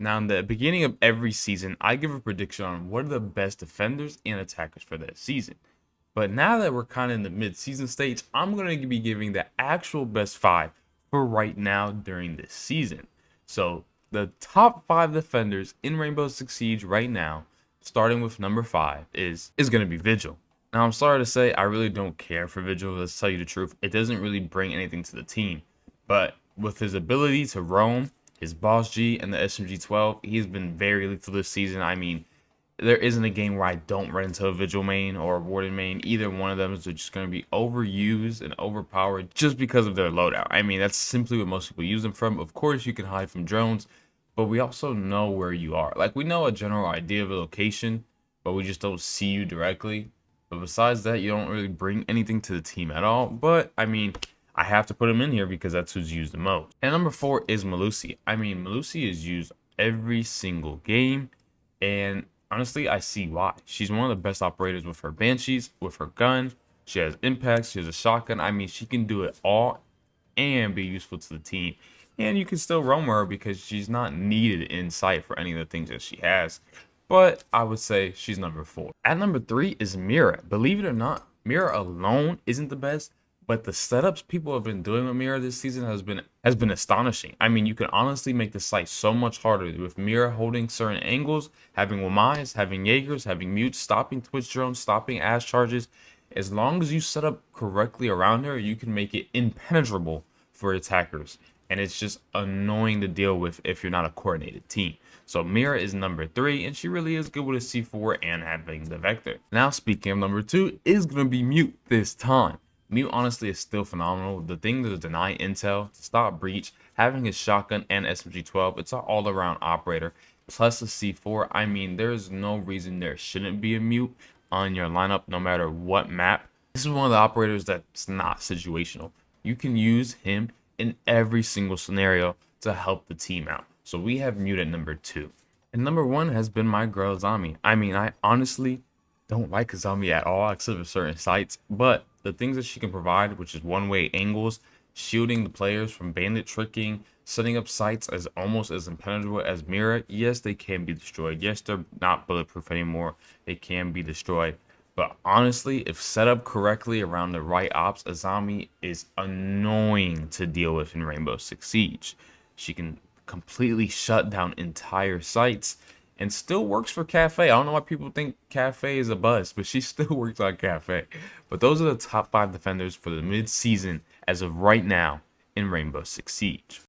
Now, in the beginning of every season, I give a prediction on what are the best defenders and attackers for that season. But now that we're kind of in the mid-season stage, I'm going to be giving the actual best five for right now during this season. So the top five defenders in Rainbow Six Siege right now, starting with number five, is going to be Vigil. Now, I'm sorry to say, I really don't care for Vigil. Let's tell you the truth. It doesn't really bring anything to the team. But with his ability to roam, his Boss G, and the SMG-12, he's been very lethal this season. I mean, there isn't a game where I don't run into a Vigil main or a Warden main. Either one of them is just going to be overused and overpowered just because of their loadout. I mean, that's simply what most people use them from. Of course, you can hide from drones, but we also know where you are. Like, we know a general idea of a location, but we just don't see you directly. But besides that, you don't really bring anything to the team at all. But, I mean, I have to put him in here because that's who's used the most. And number four is Maloi. I mean, Maloi is used every single game, and honestly, I see why. She's one of the best operators with her Banshees, with her gun. She has impacts, she has a shotgun. I mean, she can do it all and be useful to the team. And you can still roam her because she's not needed in sight for any of the things that she has. But I would say she's number four. At number three is Miror. Believe it or not, Miror alone isn't the best, but the setups people have been doing with Miror this season has been astonishing. I mean, you can honestly make the site so much harder with Miror holding certain angles, having Wamais, having Jaegers, having mutes, stopping Twitch drones, stopping Ash charges. As long as you set up correctly around her, you can make it impenetrable for attackers. And it's just annoying to deal with if you're not a coordinated team. So Miror is number three, and she really is good with a C4 and having the Vector. Now, speaking of number two, is going to be Mute this time. Mute honestly is still phenomenal. The thing to deny intel, to stop breach, having his shotgun and SMG-12, it's an all-around operator. Plus a C4, I mean, there's no reason there shouldn't be a Mute on your lineup no matter what map. This is one of the operators that's not situational. You can use him in every single scenario to help the team out. So we have Mute at number two. And number one has been my girl Aami. I mean, I honestly don't like Aami at all, except for certain sites, but the things that she can provide, which is one-way angles, shielding the players from bandit tricking, setting up sites as almost as impenetrable as Miror. Yes, they can be destroyed. Yes, they're not bulletproof anymore. They can be destroyed. But honestly, if set up correctly around the right ops, Aami is annoying to deal with in Rainbow Six Siege. She can completely shut down entire sites and still works for Cafe. I don't know why people think Cafe is a bust, but she still works on Cafe. But those are the top five defenders for the mid-season as of right now in Rainbow Six Siege.